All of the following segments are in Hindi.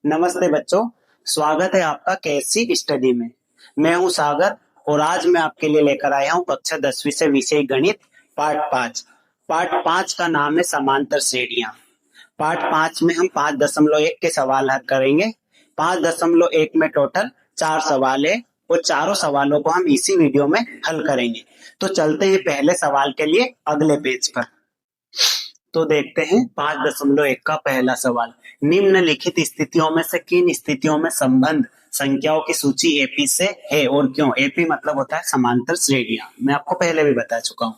नमस्ते बच्चों। स्वागत है आपका केएससी स्टडी में। मैं हूं सागर और आज मैं आपके लिए लेकर आया हूं कक्षा 10वीं से विषय गणित पाठ 5 का नाम है समांतर श्रेणियां। पाठ 5 में हम 5.1 के सवाल हल करेंगे। 5.1 में टोटल 4 सवाल है और चारों सवालों को हम इसी वीडियो में हल करेंगे। तो चलते हैं पहले सवाल के लिए अगले पेज पर। तो देखते हैं 5.1 का पहला सवाल। निम्नलिखित स्थितियों में से किन स्थितियों में संबंध संख्याओं की सूची एपी से है और क्यों? एपी मतलब होता है समांतर श्रेणियां। मैं आपको पहले भी बता चुका हूं।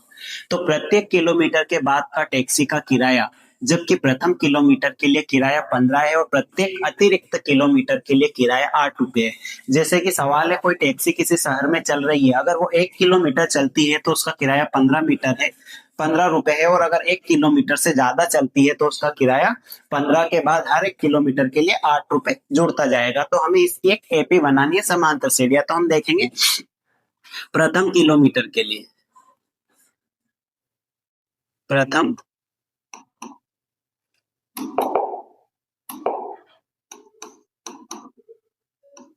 तो प्रत्येक किलोमीटर के बाद का टैक्सी का किराया, जबकि प्रथम किलोमीटर के लिए किराया 15 है और प्रत्येक अतिरिक्त किलोमीटर के लिए किराया 8 रुपए है। जैसे कि सवाल है, कोई टैक्सी किसी शहर में चल रही है, अगर वो 1 किलोमीटर चलती है तो उसका किराया 15 रुपए है और अगर 1 किलोमीटर से ज्यादा चलती है तो उसका किराया 15 के बाद हर 1 किलोमीटर के लिए 8 रुपए जुड़ता जाएगा। तो हमें इसकी एक एपी बनानी है समांतर श्रेणियां। तो हम देखेंगे प्रथम किलोमीटर के लिए। प्रथम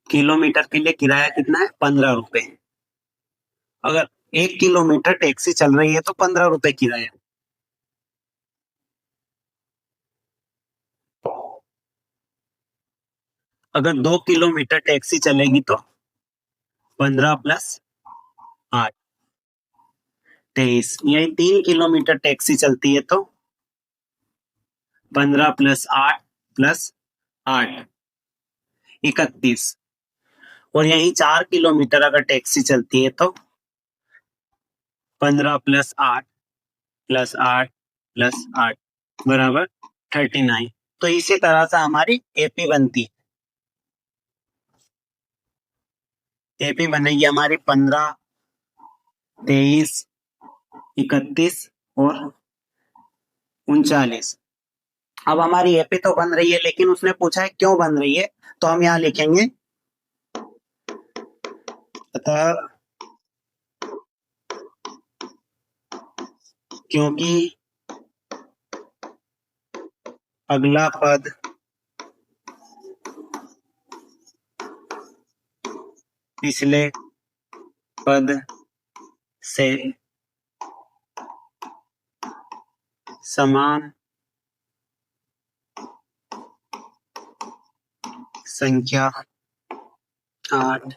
किलोमीटर के लिए किराया कितना है? 15 रुपए। अगर 1 किलोमीटर टैक्सी चल रही है तो 15 रुपए किराया। अगर 2 किलोमीटर टैक्सी चलेगी तो 15 प्लस 8, 23। यही 3 किलोमीटर टैक्सी चलती है तो 15 प्लस 8 प्लस 8, 31। और यही 4 किलोमीटर अगर टैक्सी चलती है तो 15 प्लस 8 प्लस 8 प्लस 8 बराबर 39। तो इसी तरह से हमारी एपी बनती है। एपी बनेगी हमारी 15, 23, 31 और 39। अब हमारी एपी तो बन रही है, लेकिन उसने पूछा है क्यों बन रही है। तो हम यहाँ लिखेंगे अतः क्योंकि अगला पद पिछले पद से समान संख्या 8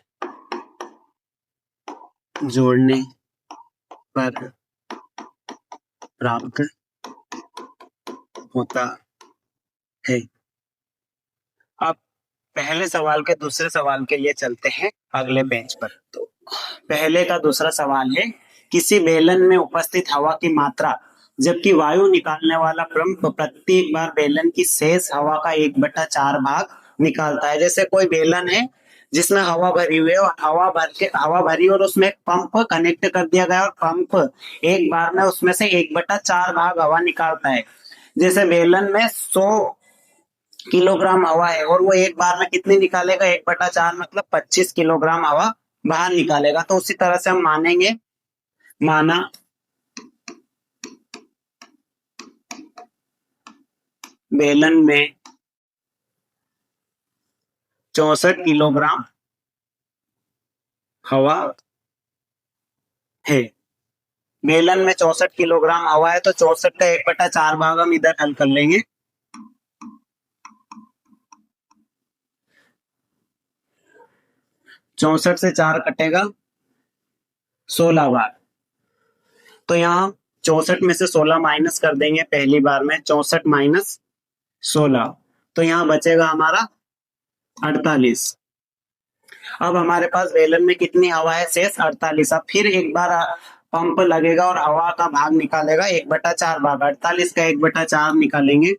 जोड़ने पर प्राप्त होता है। अब पहले सवाल के दूसरे सवाल के लिए चलते हैं अगले पेज पर। तो पहले का दूसरा सवाल है, किसी बेलन में उपस्थित हवा की मात्रा जबकि वायु निकालने वाला पंप प्रत्येक बार बेलन की शेष हवा का 1/4 भाग निकालता है। जैसे कोई बेलन है जिसमें हवा भरी हुई है और हवा भरी और उसमें एक पंप कनेक्ट कर दिया गया और पंप एक बार में उसमें से 1/4 भाग हवा निकालता है। जैसे बेलन में 100 किलोग्राम हवा है और वो एक बार में कितनी निकालेगा? 1/4 मतलब 25 किलोग्राम हवा बाहर निकालेगा। तो उसी तरह से हम मानेंगे, माना बेलन में 64 किलोग्राम हवा है। बेलन में 64 किलोग्राम हवा है तो 64 का 1/4 भाग हम इधर हल कर लेंगे। 64 से 4 कटेगा 16 बार। तो यहाँ 64 में से 16 माइनस कर देंगे पहली बार में। 64 माइनस 16, तो यहाँ बचेगा हमारा 48। अब हमारे पास बेलन में कितनी हवा है? शेष 48। अब फिर एक बार पंप लगेगा और हवा का भाग निकालेगा 1/4 भाग। 48 का 1/4 निकालेंगे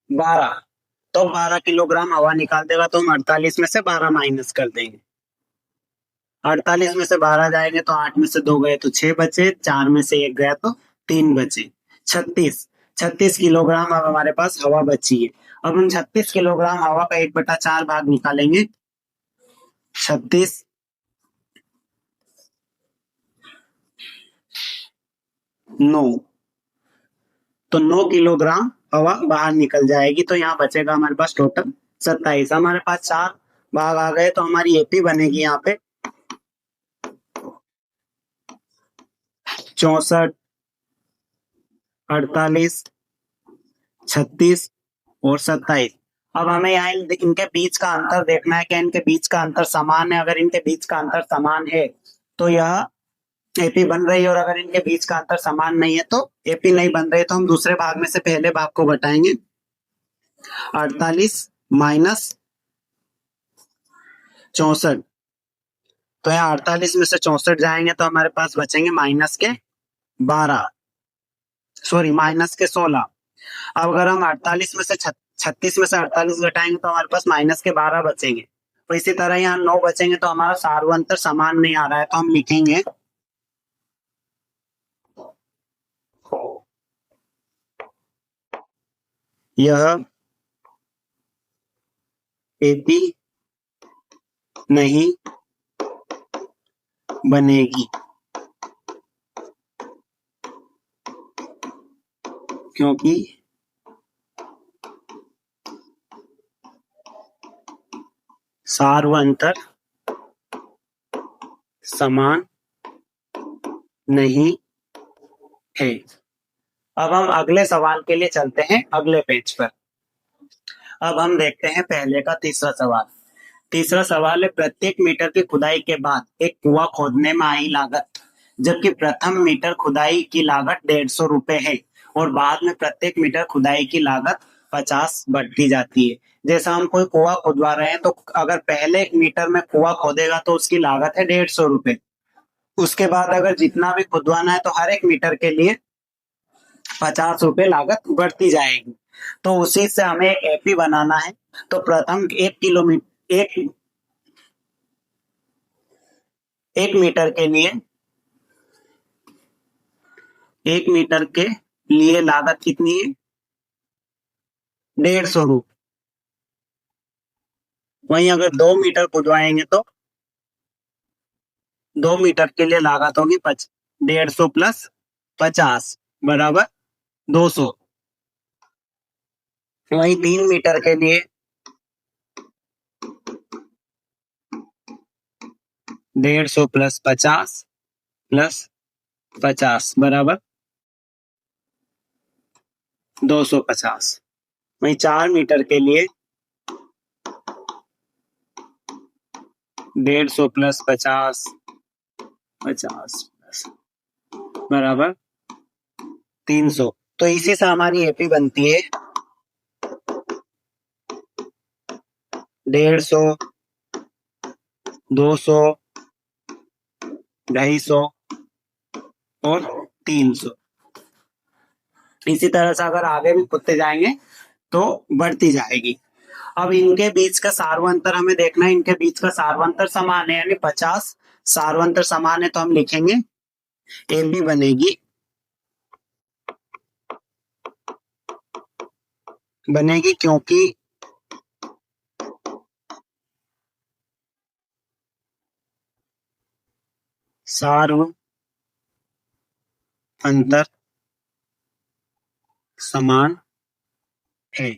12। तो 12 किलोग्राम हवा निकाल देगा। तो हम 48 में से 12 माइनस कर देंगे। 48 में से 12 जाएंगे तो 8 में से 2 गए तो 6 बचे, 4 में से 1 गया तो 3 बचे। 36 किलोग्राम अब हमारे पास हवा बची है। अब हम 36 किलोग्राम हवा का 1/4 भाग निकालेंगे। 36 9, तो 9 किलोग्राम हवा बाहर निकल जाएगी। तो यहाँ बचेगा हमारे पास टोटल 27। हमारे पास 4 भाग आ गए, तो हमारी एपी बनेगी यहाँ पे 64, 48, 36 और 27। अब हमें यहाँ इनके बीच का अंतर देखना है कि इनके बीच का अंतर समान है। अगर इनके बीच का अंतर समान है तो यह एपी बन रही है, और अगर इनके बीच का अंतर समान नहीं है तो एपी नहीं बन रही है। तो हम दूसरे भाग में से पहले भाग को घटाएंगे। 48 माइनस 64, तो यहाँ 48 में से 64 जाएंगे तो हमारे पास बचेंगे माइनस के 12, सॉरी माइनस के 16। अब अगर हम 48 में से 36 में से 48 घटाएंगे तो हमारे पास माइनस के 12 बचेंगे। तो इसी तरह यहाँ 9 बचेंगे, तो हमारा सार्वंतर समान नहीं आ रहा है, तो हम लिखेंगे यह एपी नहीं बनेगी क्योंकि सार्वंतर समान नहीं है। अब हम अगले सवाल के लिए चलते हैं अगले पेज पर। अब हम देखते हैं पहले का तीसरा सवाल। तीसरा सवाल है, प्रत्येक मीटर की खुदाई के बाद एक कुआं खोदने में आई लागत, जबकि प्रथम मीटर खुदाई की लागत 150 रुपए है और बाद में प्रत्येक मीटर खुदाई की लागत 50 बढ़ती जाती है। जैसा हम कोई कुआं खुदवा रहे हैं, तो अगर पहले मीटर में कुआं खोदेगा तो उसकी लागत है 150 रुपए। उसके बाद अगर जितना भी खुदवाना है तो हर एक मीटर के लिए 50 रुपए लागत बढ़ती जाएगी। तो उसी से हमें एक एपी बनाना है। तो प्रथम 1 किलोमीटर एक मीटर के लिए 1 मीटर के लिए लागत कितनी है? 150 रुपये। वहीं अगर 2 मीटर खुदवाएंगे तो 2 मीटर के लिए लागत होगी 150 प्लस 50 बराबर 200। वहीं 3 मीटर के लिए 150 प्लस 50 बराबर 250। वहीं 4 मीटर के लिए 150 प्लस 50 प्लस बराबर 300। तो इसी से हमारी एपी बनती है 150, 200, 250 और 300। इसी तरह से अगर आगे भी खुदते जाएंगे तो बढ़ती जाएगी। अब इनके बीच का सार्वंतर हमें देखना है। इनके बीच का सार्वंतर समान है, यानी 50 सार्वंतर समान है, तो हम लिखेंगे एपी बनेगी क्योंकि सार्वंतर समान है।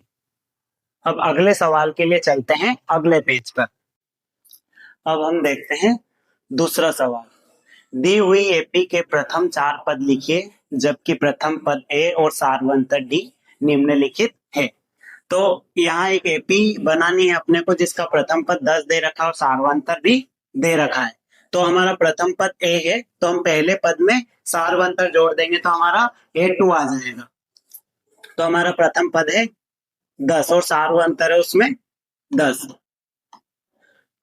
अब अगले सवाल के लिए चलते हैं अगले पेज पर। अब हम देखते हैं दूसरा सवाल। दी हुई एपी के प्रथम 4 पद लिखिए, जबकि प्रथम पद ए और सार्वंतर डी निम्नलिखित है। तो यहाँ एक एपी बनानी है अपने को, जिसका प्रथम पद 10 दे रखा है और सार्वंतर भी दे रखा है। तो हमारा प्रथम पद ए है, तो हम पहले पद में सार्वंतर जोड़ देंगे तो हमारा A2 आ जाएगा। तो हमारा प्रथम पद है 10 और सार्वंतर है उसमें 10,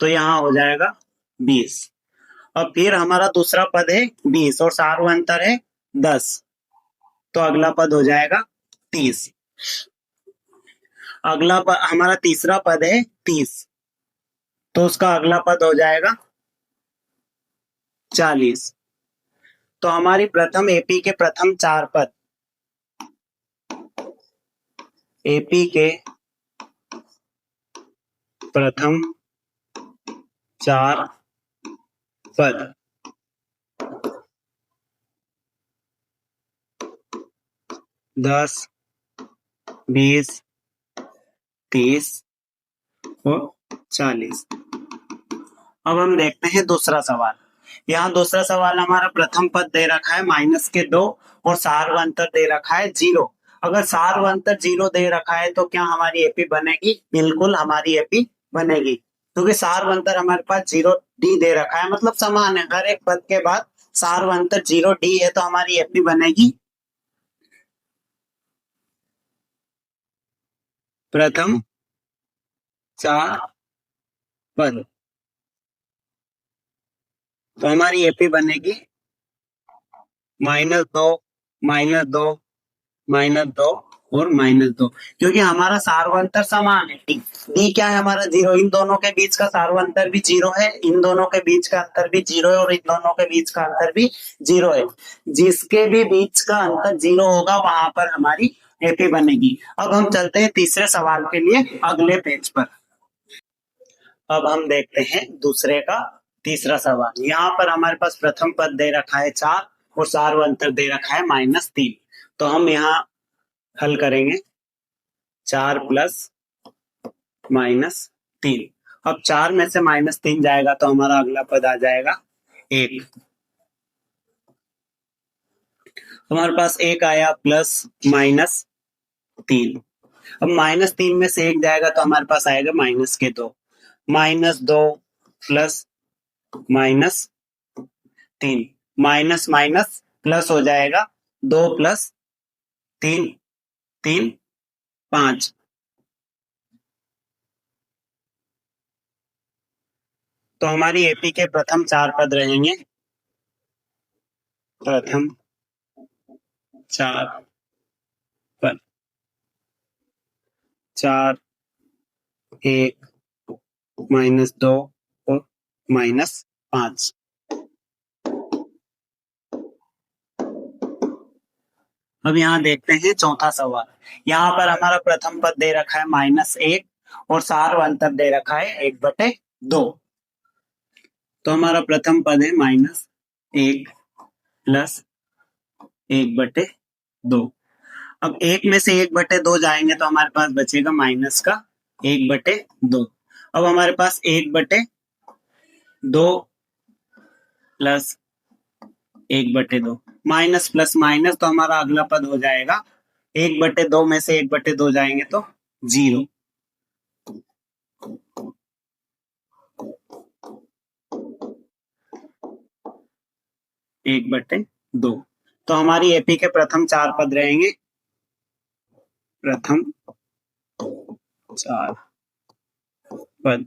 तो यहाँ हो जाएगा 20। और फिर हमारा दूसरा पद है 20 और सार्वंतर है 10, तो अगला पद हो जाएगा 30। हमारा तीसरा पद है 30, तो उसका अगला पद हो जाएगा 40। तो हमारी प्रथम एपी के प्रथम 4 पद, एपी के प्रथम 4 पद 10, 20, 30 और 40। अब हम देखते हैं दूसरा सवाल। यहाँ दूसरा सवाल हमारा प्रथम पद दे रखा है माइनस के 2 और सार्वंतर दे रखा है 0। अगर सार्वंतर 0 दे रखा है तो क्या हमारी एपी बनेगी? बिल्कुल हमारी एपी बनेगी, क्योंकि सार्वंतर हमारे पास 0D दे रखा है, मतलब समान है। हर एक पद के बाद सार्वंतर 0D है तो हमारी एपी बनेगी प्रथम 4 पद। तो हमारी एपी बनेगी -2, -2, -2 और -2, क्योंकि हमारा सार्वंतर समान है। डी क्या है हमारा? 0। इन दोनों के बीच का सार्वंतर भी 0 है, इन दोनों के बीच का अंतर भी 0 है और इन दोनों के बीच का अंतर भी 0 है। जिसके भी बीच का अंतर 0 होगा वहां पर हमारी एपी बनेगी। अब हम चलते हैं तीसरे सवाल के लिए अगले पेज पर। अब हम देखते हैं दूसरे का तीसरा सवाल। यहाँ पर हमारे पास प्रथम पद दे रखा है 4 और सार्वंतर दे रखा है -3। तो हम यहाँ हल करेंगे 4 प्लस -3। अब 4 में से -3 जाएगा तो हमारा अगला पद आ जाएगा 1। हमारे पास 1 आया प्लस -3। अब -3 में से 1 जाएगा तो हमारे पास आएगा -2। -2 प्लस -3, माइनस माइनस प्लस हो जाएगा। 2 प्लस 3, 3, 5। तो हमारी एपी के प्रथम 4 पद रहेंगे। प्रथम 4 पद 4, 1, -2 और -5। अब यहाँ देखते हैं चौथा सवाल। यहाँ पर हमारा प्रथम पद दे रखा है -1 और सार्वंतर दे रखा है 1/2। तो हमारा प्रथम पद है -1 प्लस 1/2। अब 1 में से 1/2 जाएंगे तो हमारे पास बचेगा माइनस का 1/2। अब हमारे पास 1/2 प्लस 1/2, माइनस प्लस माइनस, तो हमारा अगला पद हो जाएगा 1/2 में से 1/2 जाएंगे तो 0। 1/2। तो हमारी एपी के प्रथम 4 पद रहेंगे। प्रथम 4 पद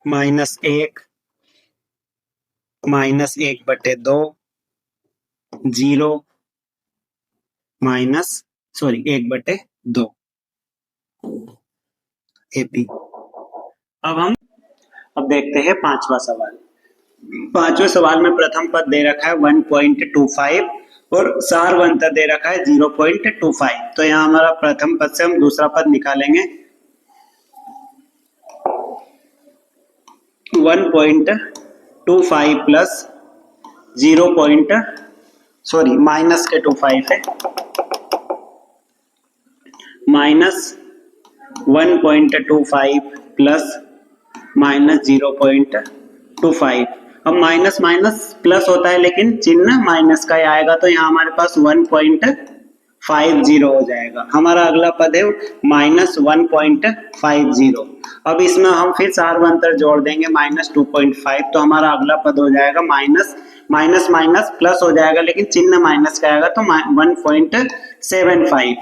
-1, -1/2, 0, सॉरी 1/2 एपी। अब देखते हैं पांचवा सवाल। पांचवें सवाल में प्रथम पद दे रखा है 1.25 और सार्वंतर दे रखा है 0.25। तो यहाँ हमारा प्रथम पद से हम दूसरा पद निकालेंगे। 1.25 प्लस माइनस के 25 है, -1.25 प्लस -0.25। अब माइनस माइनस प्लस होता है लेकिन चिन्ह माइनस का ही आएगा, तो यहाँ हमारे पास 1.50 हो जाएगा। हमारा अगला पद है -1.50। अब इसमें हम फिर सार्वंतर जोड़ देंगे -2.5, तो हमारा अगला पद हो जाएगा माइनस माइनस प्लस हो जाएगा लेकिन चिन्ह माइनस का आएगा, तो 1.75।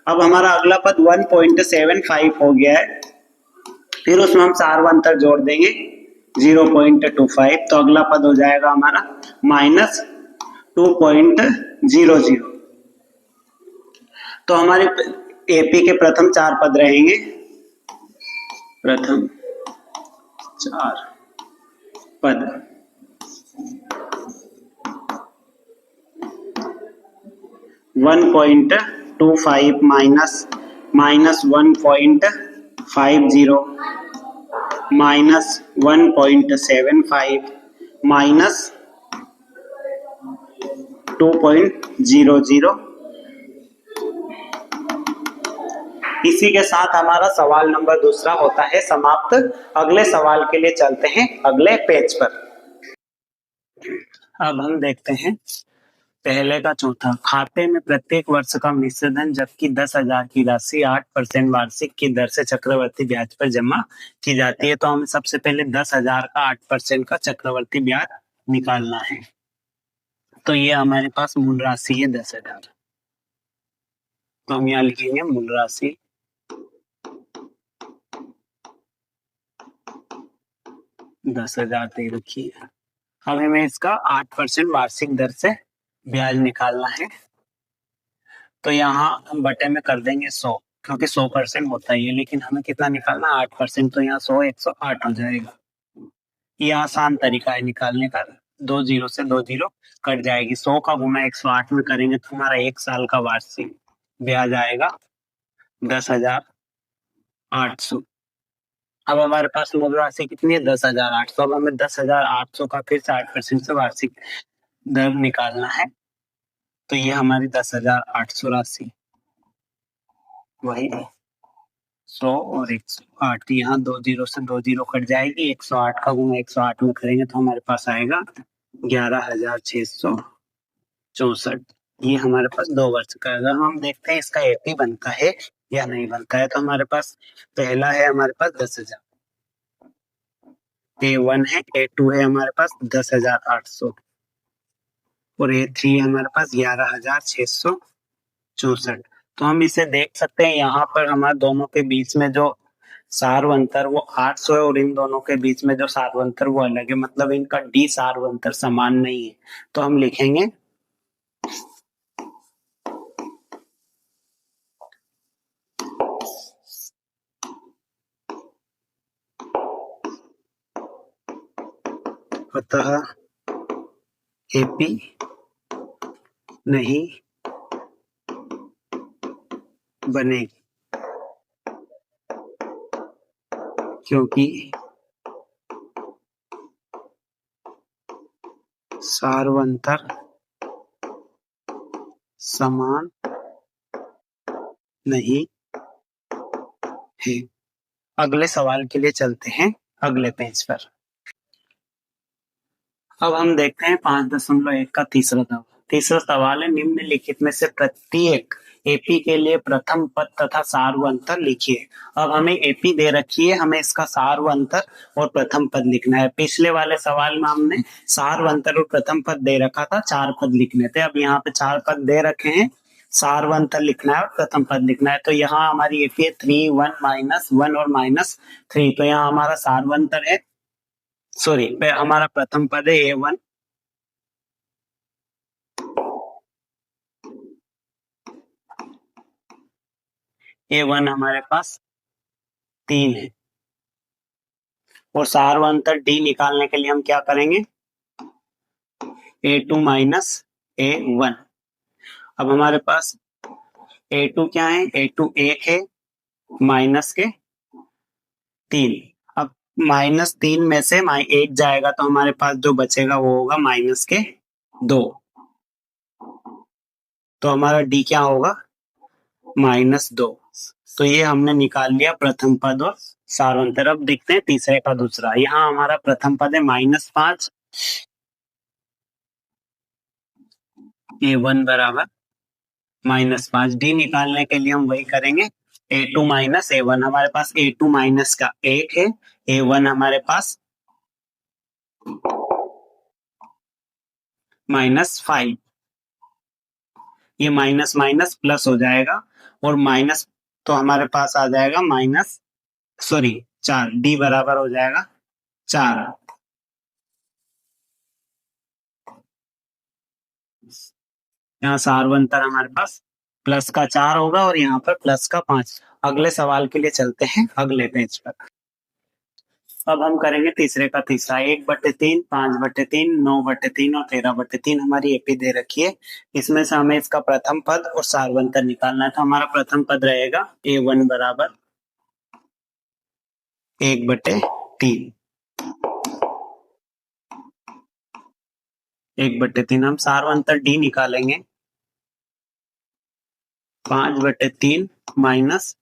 अब हमारा अगला पद 1.75 हो गया है। फिर उसमें हम सार्वंतर जोड़ देंगे 0.25, तो अगला पद हो जाएगा हमारा -2.00। तो हमारे एपी के प्रथम 4 पद रहेंगे। प्रथम 4 पद 1.25 -1.50 -1.75 -1.75 2.00। इसी के साथ हमारा सवाल नंबर दूसरा होता है समाप्त। अगले सवाल के लिए चलते हैं अगले पेज पर। अब हम देखते हैं पहले का चौथा। खाते में प्रत्येक वर्ष का मिश्र धन जबकि 10,000 की राशि 8% वार्षिक की दर से चक्रवर्ती ब्याज पर जमा की जाती है। तो हमें सबसे पहले 10,000 का 8% का चक्रवर्ती ब्याज निकालना है। तो ये हमारे पास मूल राशि है 10,000। तो हम यहाँ लिखेंगे मूल राशि 10,000 दे रखी है। अब हमें इसका 8% वार्षिक दर से ब्याज निकालना है। तो यहाँ हम बटे में कर देंगे 100, क्योंकि 100% होता ही है, लेकिन हमें कितना निकालना 8%। तो यहाँ 100 108 हो जाएगा। ये आसान तरीका है निकालने का। 2 जीरो से 2 जीरो कट जाएगी। 100 का गुना 108 में करेंगे तो हमारा 1 साल का वार्षिक ब्याज आएगा 10,800। अब हमारे पास मूल राशि कितनी है 10,800। अब हमें 10,800 का फिर से 8% से वार्षिक दर निकालना है। तो ये हमारी 10,800 राशि वही 100 और 108। यहाँ 2 जीरो से 2 जीरो कट जाएगी। 108 का गुना 108 में करेंगे तो हमारे पास आएगा 11,664। ये हमारे पास 2 वर्ष का। अगर हम देखते हैं इसका एपी बनता है या नहीं बनता है, तो हमारे पास पहला है हमारे पास 10,000, A1 है, A2 है हमारे पास 10,800 और A3 है हमारे पास 11,664। तो हम इसे देख सकते हैं। यहाँ पर हमारे दोनों के बीच में जो सार्वंतर वो 800 है और इन दोनों के बीच में जो सार्वंतर वो अलग है, मतलब इनका डी सार्वंतर समान नहीं है। तो हम लिखेंगे अतः एपी नहीं बनेगी क्योंकि सार्वंतर समान नहीं है। अगले सवाल के लिए चलते हैं अगले पेज पर। अब हम देखते हैं 5.1 का तीसरा सवाल। तीसरा सवाल है निम्नलिखित में से प्रत्येक एपी के लिए प्रथम पद तथा सार्वंतर लिखिए। अब हमें एपी दे रखी है, हमें इसका सार्वंतर और प्रथम पद लिखना है। पिछले वाले सवाल में हमने सार्वंतर और प्रथम पद दे रखा था, 4 पद लिखने थे। अब यहाँ पे 4 पद दे रखे हैं, सार्वंतर लिखना है और प्रथम पद लिखना है। तो यहाँ हमारी एपी है 3 1 -1 और -3। तो यहाँ हमारा सार्वंतर है, सॉरी हमारा प्रथम पद है A1, A1 हमारे पास 3 है और सार्वंतर D निकालने के लिए हम क्या करेंगे A2 -A1। अब हमारे पास A2 क्या है, A2 1 है माइनस के 3। अब -3 में से 1 जाएगा तो हमारे पास जो बचेगा वो होगा -2। तो हमारा D क्या होगा -2। तो ये हमने निकाल लिया प्रथम पद और सार्वंतर। अब देखते हैं तीसरे का दूसरा। यहाँ हमारा प्रथम पद है -5, A1 बराबर -5। डी निकालने के लिए हम वही करेंगे A2 -A1। हमारे पास A2 माइनस का 1 है, A1 हमारे पास -5। ये माइनस माइनस प्लस हो जाएगा और माइनस, तो हमारे पास आ जाएगा -4। डी बराबर हो जाएगा 4। यहाँ सार्वंतर हमारे पास प्लस का 4 होगा और यहाँ पर प्लस का 5। अगले सवाल के लिए चलते हैं अगले पेज पर। अब हम करेंगे तीसरे का तीसरा। 1/3, 5/3, 9/3 और 13/3 हमारी एपी दे रखी है। इसमें से हमें इसका प्रथम पद और सार्वंतर निकालना है। तो हमारा प्रथम पद रहेगा A1 बराबर 1/3। 1/3 हम सार्वंतर डी निकालेंगे। 5/3 माइनस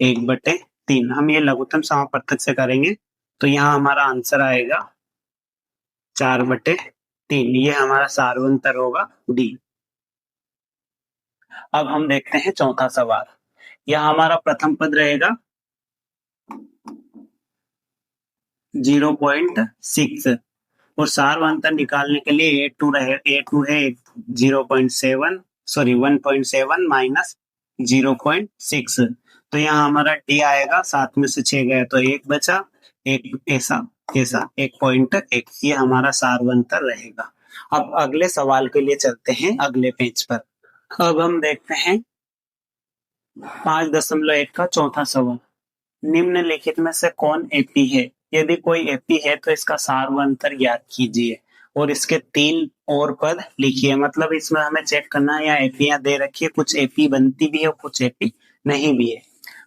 1/3 हम ये लघुत्तम समापवर्तक से करेंगे तो यहाँ हमारा आंसर आएगा 4/3। ये हमारा सार्वंतर होगा डी। अब हम देखते हैं चौथा सवाल। यह हमारा प्रथम पद रहेगा 0.6 और सार्वंतर निकालने के लिए A2 है 0.7 सॉरी 1.7 माइनस 0.6 तो यहाँ हमारा डी आएगा। 7 में से 6 गया तो 1 बचा, एक ऐसा ऐसा 1.1 ये हमारा सार्वंतर रहेगा। अब अगले सवाल के लिए चलते हैं अगले पेज पर। अब हम देखते हैं 5.1 का चौथा सवाल। निम्नलिखित में से कौन एपी है? यदि कोई एपी है तो इसका सार्वंतर ज्ञात कीजिए और इसके 3 और पद लिखिए। मतलब इसमें हमें चेक करना है या एपीयां दे रखी है, कुछ एपी बनती भी है और कुछ एपी नहीं भी है,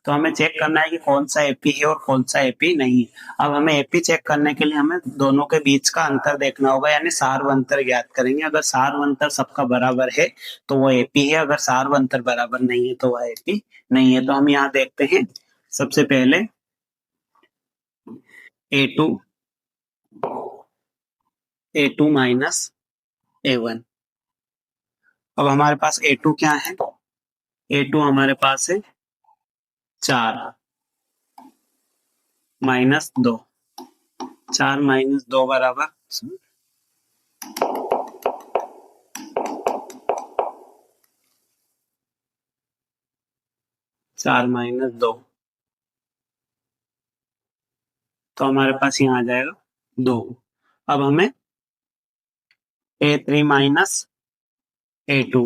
तो हमें चेक करना है कि कौन सा एपी है और कौन सा एपी नहीं है। अब हमें एपी चेक करने के लिए हमें दोनों के बीच का अंतर देखना होगा, यानी सार्वंतर ज्ञात करेंगे। अगर सार्वंतर सबका बराबर है तो वो एपी है, अगर सार्वंतर बराबर नहीं है तो वह एपी नहीं है। तो हम यहाँ देखते हैं सबसे पहले A2 माइनस A1। अब हमारे पास A2 क्या है? A2 हमारे पास है 4 माइनस 2। 4 माइनस 2 बराबर 4 माइनस 2 तो हमारे पास यहाँ आ जाएगा 2। अब हमें A3 माइनस A2,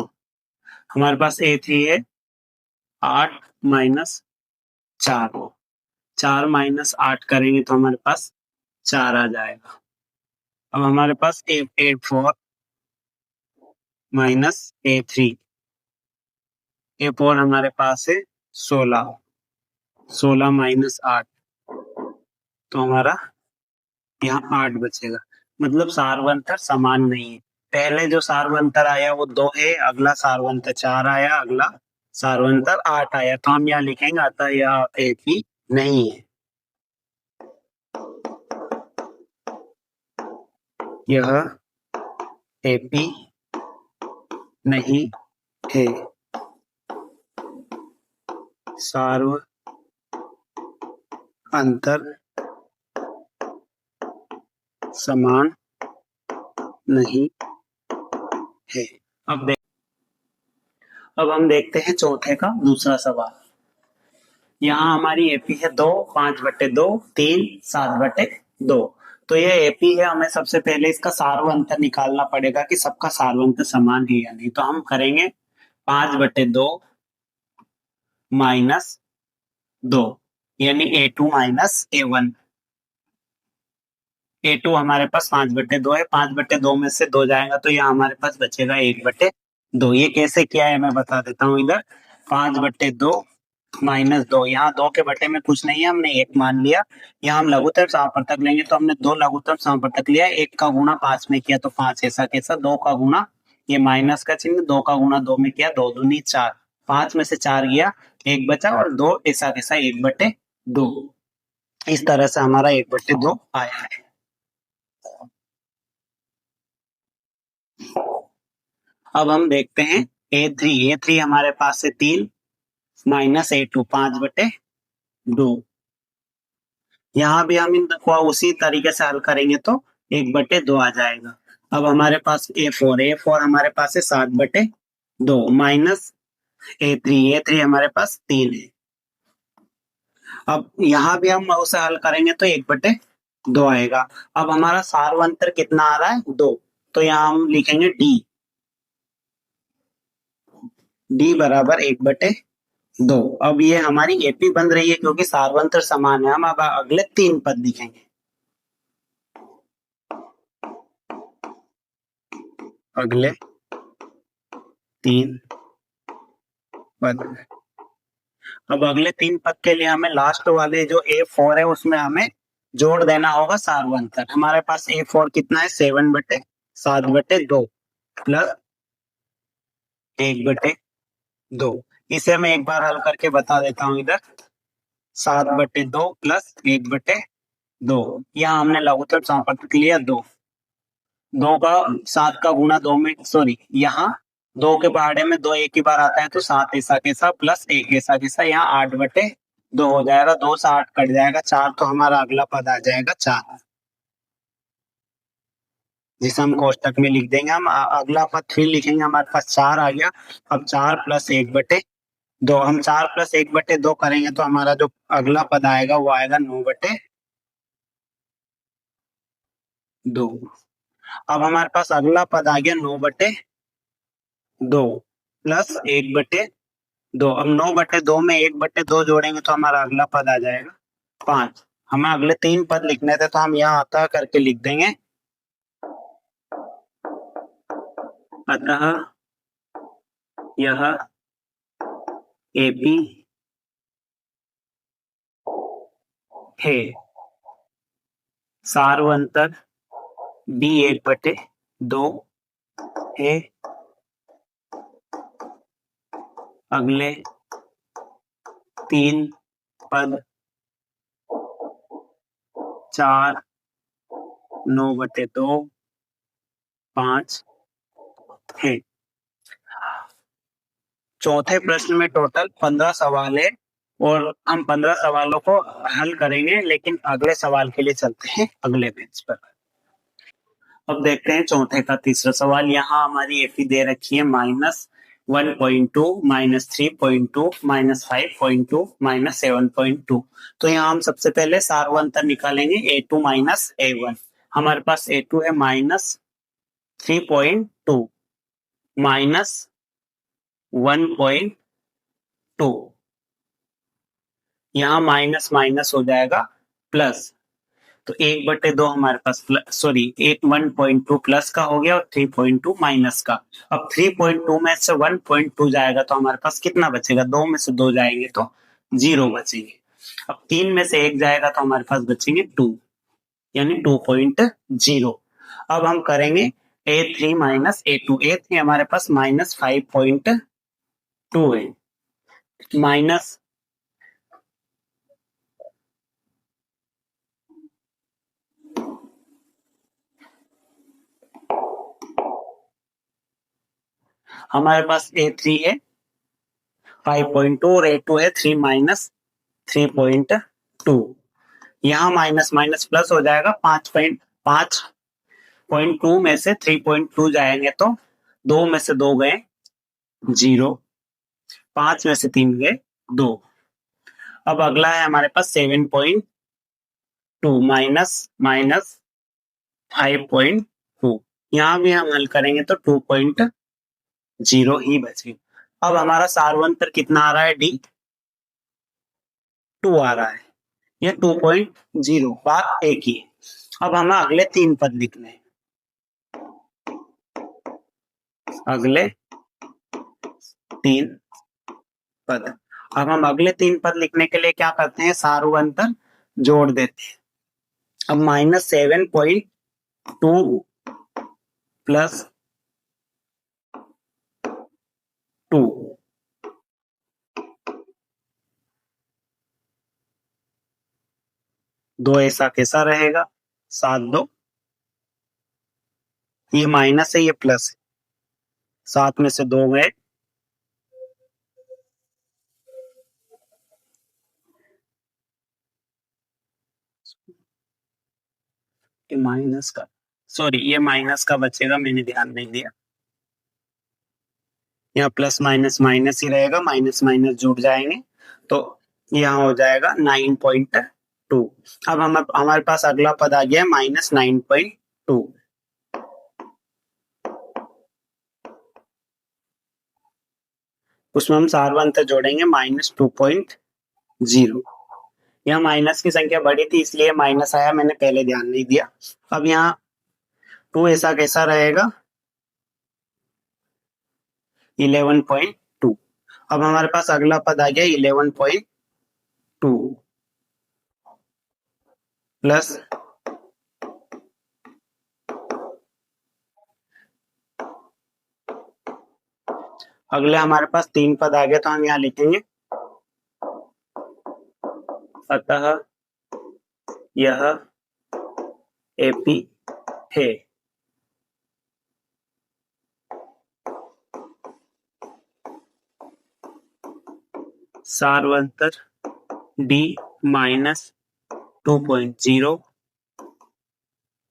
हमारे पास A3 है 8 माइनस 4। 4 माइनस 8 करेंगे तो हमारे पास 4 आ जाएगा। अब हमारे पास A4 माइनस A3। A4 हमारे पास है 16। 16 माइनस 8 तो हमारा यहाँ 8 बचेगा। मतलब सार्वंतर समान नहीं है। पहले जो सार्वंतर आया वो 2 है, अगला सार्वंतर 4 आया, अगला सार्वंतर 8 आया, तो हम यहाँ लिखेंगे अतः यह एपी नहीं है। यह एपी नहीं है। सार्व अंतर समान नहीं है। अब हम देखते हैं चौथे का दूसरा सवाल। यहाँ हमारी एपी है 2, 5/2, 3, 7/2। तो ये एपी है, हमें सबसे पहले इसका सार्वंतर निकालना पड़ेगा कि सबका सार्वंतर समान है या नहीं। तो हम करेंगे 5/2 माइनस 2 यानी A2 माइनस A1। A2 हमारे पास 5/2 है, 5/2 में से 2 जाएगा तो यहाँ हमारे पास बचेगा 1/2। ये कैसे किया है मैं बता देता हूँ। इधर 5/2 माइनस 2, यहाँ 2 के बटे में कुछ नहीं है, हमने 1 मान लिया। यहाँ हम लघुत्तम समापवर्तक लेंगे तो हमने 2 लघुत्तम समापवर्तक लिया, 1 का गुणा 5 में किया तो 5 ऐसा कैसा, 2 का गुणा ये माइनस का चिन्ह, 2 का गुणा 2 में किया, 2 दूनी 4, 5 में से 4 गया, 1 बचा और 2 ऐसा कैसा 1/2। इस तरह से हमारा 1/2 आया है। अब हम देखते हैं A3 हमारे पास से 3 माइनस A2 5/2। यहाँ भी हम इनको उसी तरीके से हल करेंगे तो 1/2 आ जाएगा। अब हमारे पास A4 हमारे पास है 7/2 माइनस A3 हमारे पास 3 है। अब यहाँ भी हम उसे हल करेंगे तो 1/2 आएगा। अब हमारा सार्वंतर कितना आ रहा है 2, तो यहाँ हम लिखेंगे D बराबर 1/2। अब ये हमारी एपी बन रही है क्योंकि सार्वंतर समान है। हम अब अगले 3 पद लिखेंगे। अगले 3 पद। अब अगले 3 पद के लिए हमें लास्ट वाले जो A4 है उसमें हमें जोड़ देना होगा सार्वंतर। हमारे पास A4 कितना है 7/2 7/2 प्लस 1/2। इसे मैं एक बार हल करके बता देता हूँ। इधर 7/2 प्लस 1/2। यहाँ हमने लघुत्तर सापत्र लिया 2। 7 का गुणा 2 में, सॉरी, यहाँ 2 के पहाड़े में 2 एक ही बार आता है, तो 7 ऐसा कैसा प्लस 1 ऐसा कैसा, यहाँ 8/2 हो जाएगा। 2 से 8 कट जाएगा, 4, तो हमारा अगला पद आ जाएगा 4, जिसे हम कोष्टक में लिख देंगे। हम अगला पद फिर लिखेंगे, हमारे पास 4 आ गया। अब 4 प्लस 1/2, हम 4 प्लस 1/2 करेंगे तो हमारा जो अगला पद आएगा वो आएगा 9/2। अब हमारे पास अगला पद आ गया 9/2 प्लस 1/2। अब 9/2 में 1/2 जोड़ेंगे तो हमारा अगला पद आ जाएगा 5। हमें अगले 3 पद लिखने थे, तो हम यहाँ अतः करके लिख देंगे। अतः यह एपी है। सार्वंतर बी 1/2 है। अगले 3 पद 4, 9/2, 5 है। चौथे प्रश्न में टोटल 15 सवाल है और हम 15 सवालों को हल करेंगे, लेकिन अगले सवाल के लिए चलते हैं अगले पेज पर। अब देखते हैं चौथे का तीसरा सवाल। यहाँ हमारी एपी दे रखी है -1.2, -3.2, -5.2, -7.2। तो यहाँ हम सबसे पहले सार्वंतर निकालेंगे A2 माइनस A1। हमारे पास A2 है -3.2 माइनस 1.2, यहाँ माइनस माइनस हो जाएगा प्लस, तो 1/2 हमारे पास प्लस, सॉरी, 1.2 प्लस का हो गया और 3.2 माइनस का। अब 3.2 में से 1.2 जाएगा तो हमारे पास कितना बचेगा? 2 में से 2 जाएंगे तो 0 बचेंगे। अब 3 में से 1 जाएगा तो हमारे पास बचेंगे 2, यानी 2.0। अब हम करेंगे A3 माइनस A2। A3 हमारे पास -5.2 है, माइनस हमारे पास A3 है 5.2 और A2 है 3 माइनस 3.2। यहाँ माइनस माइनस प्लस हो जाएगा। 5.2 में से 3.2 जाएंगे तो 2 में से 2 गए 0, 5 में से 3 गए 2। अब अगला है हमारे पास 7.2 माइनस माइनस 5.2। यहाँ भी हम हल करेंगे तो 2.0 ही बचेगा। अब हमारा सार्वंतर कितना आ रहा है? D2 आ रहा है, ये 2.0, बात एक ही है। अब हमें अगले 3 पद लिखने हैं। अगले 3 पद, अब हम अगले 3 पद लिखने के लिए क्या करते हैं? सार्वंतर जोड़ देते हैं। अब -7.2 प्लस 2, 2 ऐसा कैसा रहेगा? 7/2, ये माइनस है ये प्लस है, 7 में से 2 गए, ये माइनस का, सॉरी, ये माइनस का बचेगा, मैंने ध्यान नहीं दिया। यहाँ प्लस माइनस माइनस ही रहेगा, माइनस माइनस जुड़ जाएंगे तो यहाँ हो जाएगा 9.2। अब हमारे पास अगला पद आ गया -9.2। उसमें हम सार्वंतर जोड़ेंगे -2.0। यहाँ माइनस की संख्या बड़ी थी इसलिए माइनस आया, मैंने पहले ध्यान नहीं दिया। अब यहाँ 2 ऐसा कैसा रहेगा? 11.2। अब हमारे पास अगला पद आ गया 11.2 प्लस अगले हमारे पास 3 पद आ गए तो हम यहाँ लिखेंगे अतः यह एपी है। सार्वंतर डी माइनस 2.0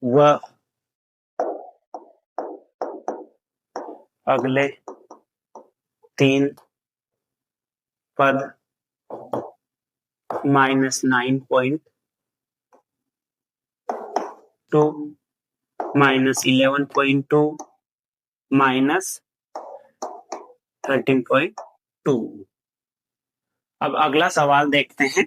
व अगले 3 पद माइनस 9.2 माइनस 11.2 माइनस 13.2। अब अगला सवाल देखते हैं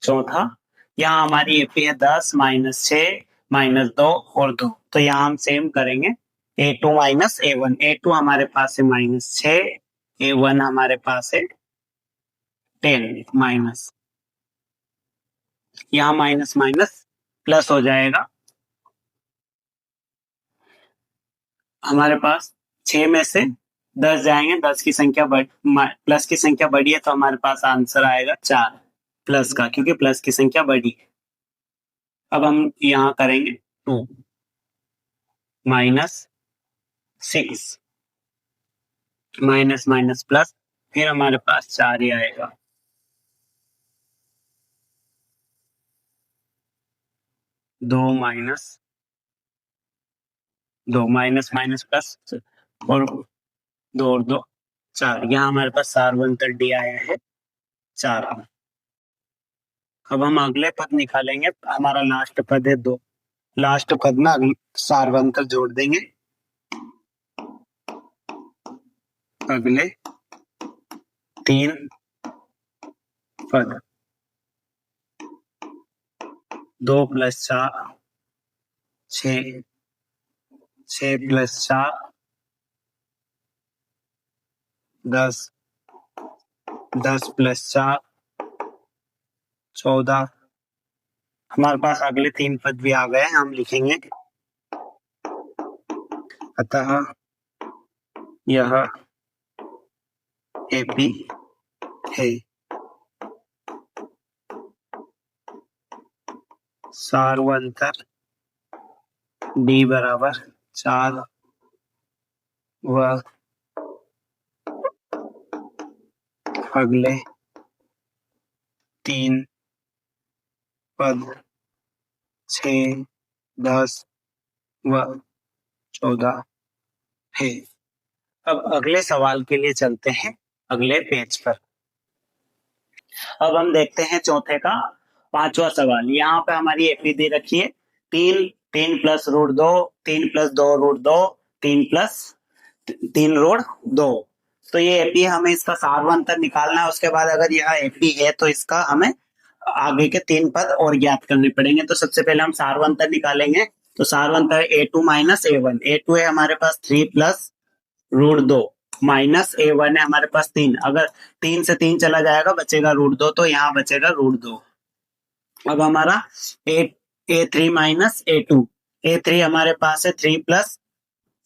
चौथा। यहाँ हमारी एपी है 10 माइनस 6 माइनस 2 और 2, तो यहाँ हम सेम करेंगे A2 माइनस A1। A2 हमारे पास है -6, A1 हमारे पास है 10 माइनस, यहाँ माइनस माइनस प्लस हो जाएगा। हमारे पास 6 में से 10 जाएंगे, 10 की संख्या प्लस की संख्या बढ़ी है तो हमारे पास आंसर आएगा 4 प्लस का, क्योंकि प्लस की संख्या बढ़ी है। अब हम यहाँ करेंगे 2 माइनस 6 माइनस माइनस प्लस, फिर हमारे पास 4 ही आएगा। 2 माइनस 2 माइनस माइनस प्लस और 2 और 2 4। यहाँ हमारे पास सार्वंतर डी आया है 4। अब हम अगले पद निकालेंगे, हमारा लास्ट पद है 2। लास्ट पद में सार्वंतर जोड़ देंगे। अगले 3 पद 2 प्लस 4 6, 6 प्लस 4 10, 10 प्लस 4 14। हमारे पास अगले 3 पद भी आ गए हैं, हम लिखेंगे अतः यह एपी है। सार्वंतर डी बराबर 4 व अगले 3 पद 6, 10 व 14 है। अब अगले सवाल के लिए चलते हैं अगले पेज पर। अब हम देखते हैं चौथे का 5वां सवाल। यहाँ पे हमारी एपी दे रखी है 3 plus root 2, 3 plus 2 root 2, 3 plus 3 root 2। तो ये एपी हमें इसका सार्वंतर निकालना है। उसके बाद अगर यह एपी है तो इसका हमें आगे के 3 पद और ज्ञात करने पड़ेंगे। तो सबसे पहले हम सार्वंतर निकालेंगे। तो सार्वंतर A2 माइनस A1। A2 है हमारे पास 3 प्लस रूट 2 माइनस A1 है हमारे पास 3। अगर 3 से 3 चला जाएगा बचेगा रूट 2, तो यहाँ बचेगा रूट 2। अब हमारा A3 माइनस A2। A3 हमारे पास है 3 प्लस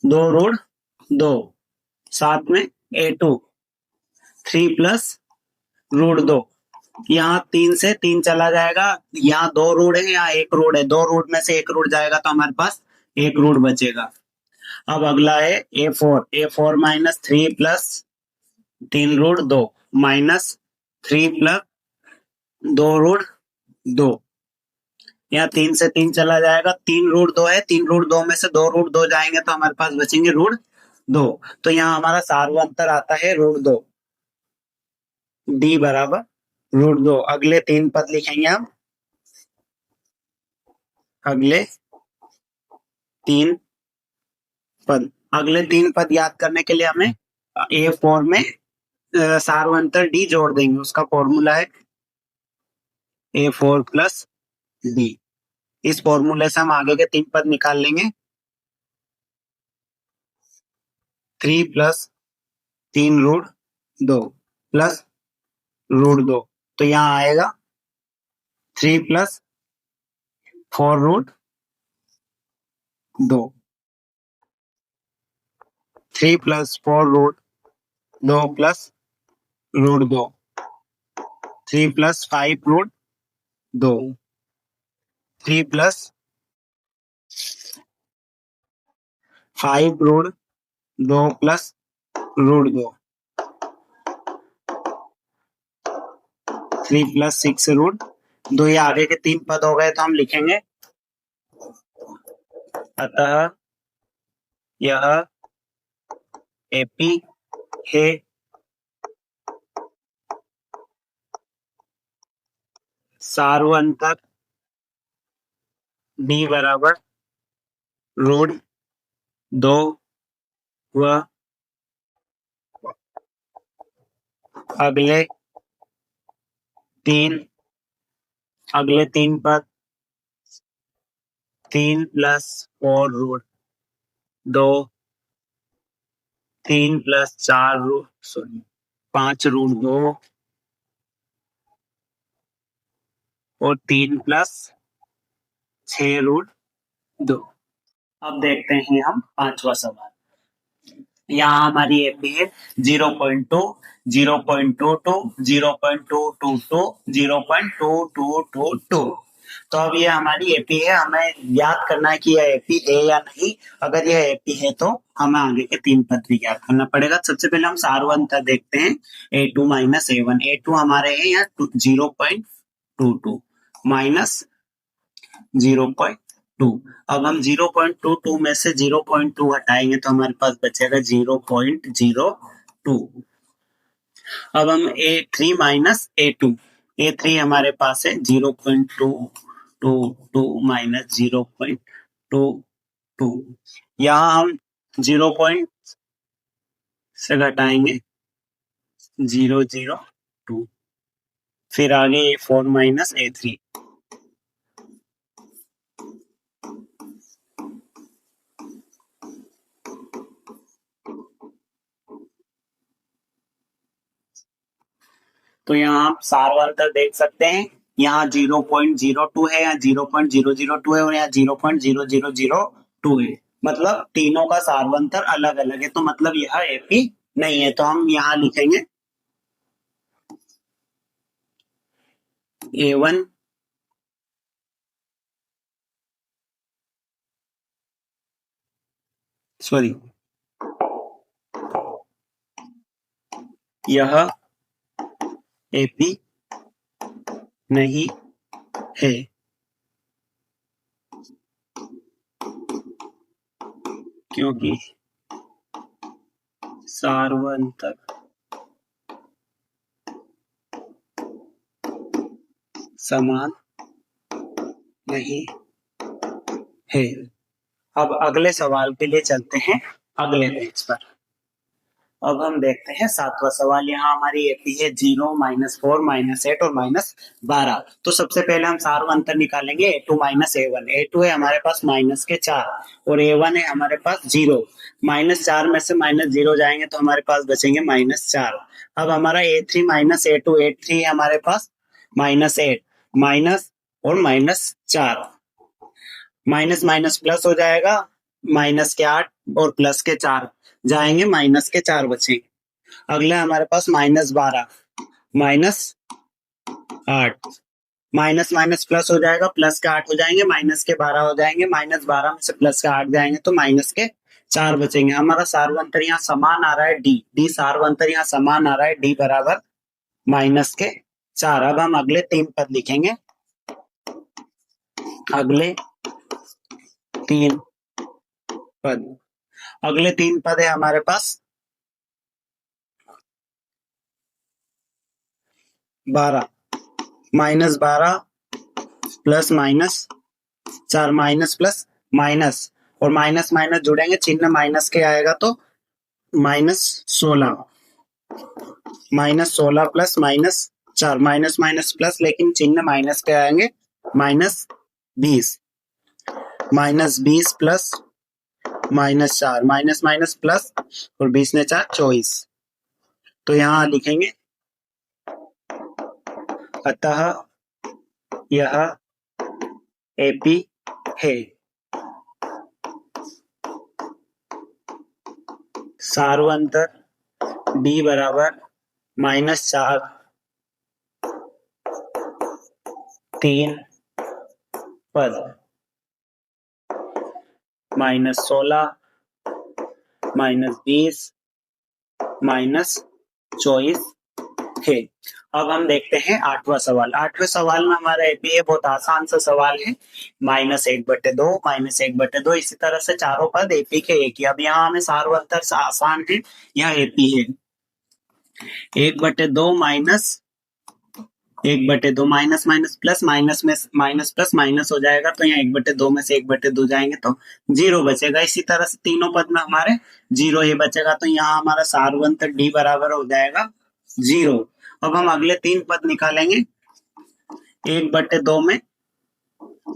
2 रूट 2, साथ में A2 3 प्लस रूट 2। यहाँ 3 से 3 चला जाएगा, यहाँ 2 रूट है, यहाँ 1 रूट है। 2 रूट में से 1 रूट जाएगा तो हमारे पास 1 रूट बचेगा। अब अगला है A4 minus 3 plus 3 root 2 minus 3 plus 2 root 2। यहाँ 3 से 3 चला जाएगा, 3 रूट 2 है, 3 रूट 2 में से 2 रूट 2 जाएंगे तो हमारे पास बचेंगे रूट 2। तो यहाँ हमारा सार्वंतर आता है रूट 2, डी बराबर रूट 2। अगले 3 पद लिखेंगे हम। अगले 3 पद, अगले 3 पद याद करने के लिए हमें A4 में सार्वंतर डी जोड़ देंगे। उसका फॉर्मूला है A4 प्लस डी। इस फॉर्मूले से हम आगे के 3 पद निकाल लेंगे। 3 प्लस 3 रूट 2 प्लस रूट 2, तो यहाँ आएगा 3 plus 4 root 2। 3 plus 4 root 2 plus root 2, 3 plus 5 root 2, 3 plus 5 root 2 plus root 2, 3 plus 6 root 2। ये आगे के 3 पद हो गए तो हम लिखेंगे अतः यह एपी है सार्वंतक डी बराबर रूट 2 व अगले तीन पद 3 plus 4 root 2, 3 plus 4 root 5 root 2 और 3 प्लस 6 रूट 2। अब देखते हैं हम पांचवा सवाल। यहाँ हमारी एपी है 0.2, 0.22, 0.222, 0.2222। तो अब ये हमारी एपी है, हमें याद करना है कि यह एपी है या नहीं। अगर यह एपी है तो हमें आगे के 3 पद भी याद करना पड़ेगा। सबसे पहले हम सार्वंतर देखते हैं A2 माइनस A1। A2 हमारे है यहाँ 0.22 माइनस 0.2। अब हम 0.22 में से 0.2 हटाएंगे तो हमारे पास बचेगा 0.02। अब हम A3 माइनस A2, A3 हमारे पास है 0.222 माइनस 0.22। यहाँ हम 0 पॉइंट से घटाएंगे 0.02। फिर आगे A4 माइनस A3। तो यहाँ आप सार्वंतर देख सकते हैं, यहाँ 0.02 है, यहाँ 0.002 है और यहाँ 0.0002 है। मतलब तीनों का सार्वंतर अलग अलग है, तो मतलब यह एपी नहीं है। तो हम यहाँ लिखेंगे A1 सॉरी यह एपी नहीं है क्योंकि सार्वंतर समान नहीं है। अब अगले सवाल के लिए चलते हैं अगले पेज पर। अब हम देखते हैं सातवां सवाल। यहाँ हमारी एपी है 0, -4, -8 और -12। तो सबसे पहले हम सार्वंतर निकालेंगे A2 माइनस A1। A2 है हमारे पास माइनस के 4 और A1 है हमारे पास 0। -4 में से -0 जाएंगे तो हमारे पास बचेंगे -4। अब हमारा A3 माइनस A2, A3 है हमारे पास -8, माइनस और -4, माइनस माइनस प्लस हो जाएगा, माइनस के 8 और प्लस के 4 जाएंगे, माइनस के 4 बचेंगे। अगला हमारे पास -12, -8, माइनस माइनस प्लस हो जाएगा, प्लस के 8 हो जाएंगे, माइनस के 12 हो जाएंगे, -12 में से प्लस के 8 जाएंगे तो माइनस के 4 बचेंगे। हमारा सार्वंतर यहाँ समान आ रहा है डी सार्वंतर यहाँ समान आ रहा है, डी बराबर -4। अब हम अगले 3 पद लिखेंगे। अगले 3 पद, अगले 3 पद है हमारे पास 12, -12 प्लस -4, माइनस प्लस माइनस और माइनस माइनस जुड़ेंगे, चिन्ह माइनस के आएगा तो -16, -16 प्लस -4, माइनस माइनस प्लस लेकिन चिन्ह माइनस के आएंगे, -20, -20 प्लस -4, माइनस माइनस प्लस और 20 ने 4 24। तो यहाँ लिखेंगे अतः यह एपी है सार्वंतर b बराबर -4 3 पद -16 -20 -24 है। अब हम देखते हैं आठवां सवाल। आठवें सवाल में हमारा एपी है, बहुत आसान सा सवाल है। -1/2 -1/2 इसी तरह से चारों पद एपी के एक ही। अब यहाँ हमें सार्वंतर आसान है, यह एपी है 1/2 -1/2 माइनस माइनस प्लस माइनस में माइनस प्लस माइनस हो जाएगा, तो यहाँ 1/2 में से 1/2 जाएंगे तो 0 बचेगा। इसी तरह से तीनों पद में हमारे 0 ही बचेगा, तो यहाँ हमारा सार्वंतर डी बराबर हो जाएगा 0। अब हम अगले तीन पद निकालेंगे। 1/2 में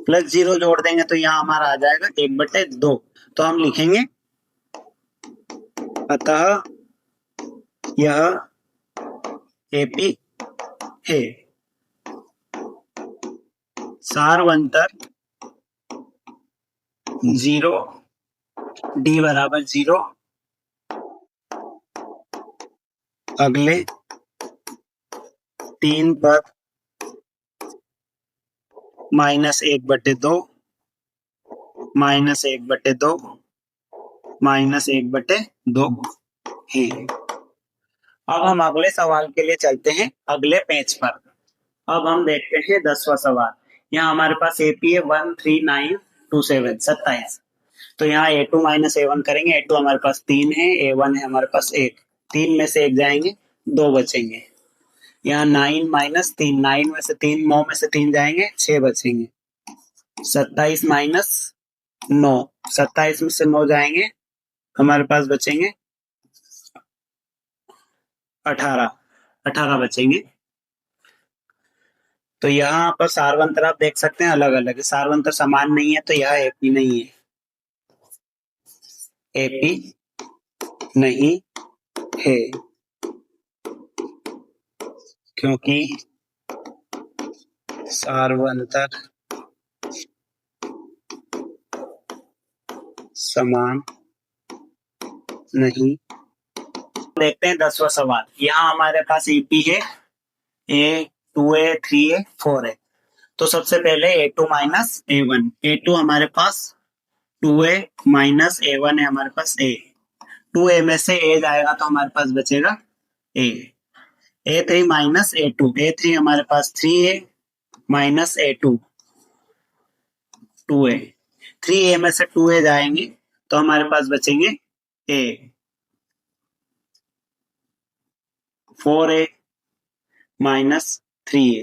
प्लस 0 जोड़ देंगे तो यहाँ हमारा आ जाएगा 1/2। तो हम लिखेंगे अतः यह एपी है। सार्वंतर 0 डी बराबर 0। अगले तीन पद -1/2 -1/2 -1/2 है। अब हम अगले सवाल के लिए चलते हैं अगले पेज पर। अब हम देखते हैं 10वां सवाल। यहाँ हमारे पास एपी है 13927 27। तो यहाँ A2 - A1 करेंगे। A2 हमारे पास 3 है, A1 है हमारे पास 1। 3 में से 1 जाएंगे, 2 बचेंगे। यहाँ 9 - 3, 9 में से 3 9 में से 3 जाएंगे, 6 बचेंगे। 27 - 9, 27 में से 9 जाएंगे, हमारे पास बचेंगे 18 18 बचेंगे। तो यहाँ पर सार्वंतर आप देख सकते हैं अलग अलग है, सार्वंतर समान नहीं है, तो यह एपी नहीं है, एपी नहीं है, क्योंकि सार्वंतर समान नहीं। देखते हैं 10वां सवाल। यहाँ हमारे पास एपी है A 2A 3A 4A। तो सबसे पहले A2 - A1। A2 हमारे पास 2A - A1 है हमारे पास A। 2A में से A जाएगा तो हमारे पास बचेगा A। A3 - A2। A3 हमारे पास 3A - A2 2A। 3A में से 2A जाएंगे तो हमारे पास बचेंगे A। 4A - 3A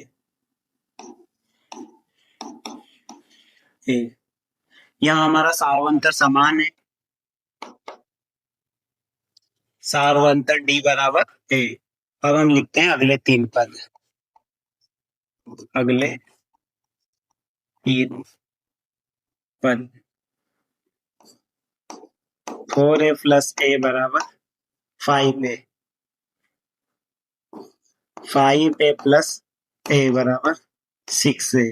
A। यहाँ हमारा सार्वंतर समान है, सार्वंतर D बराबर A। अब हम लिखते हैं अगले तीन पद। अगले तीन पद 4A + A बराबर 5A। 5A + A बराबर 6A।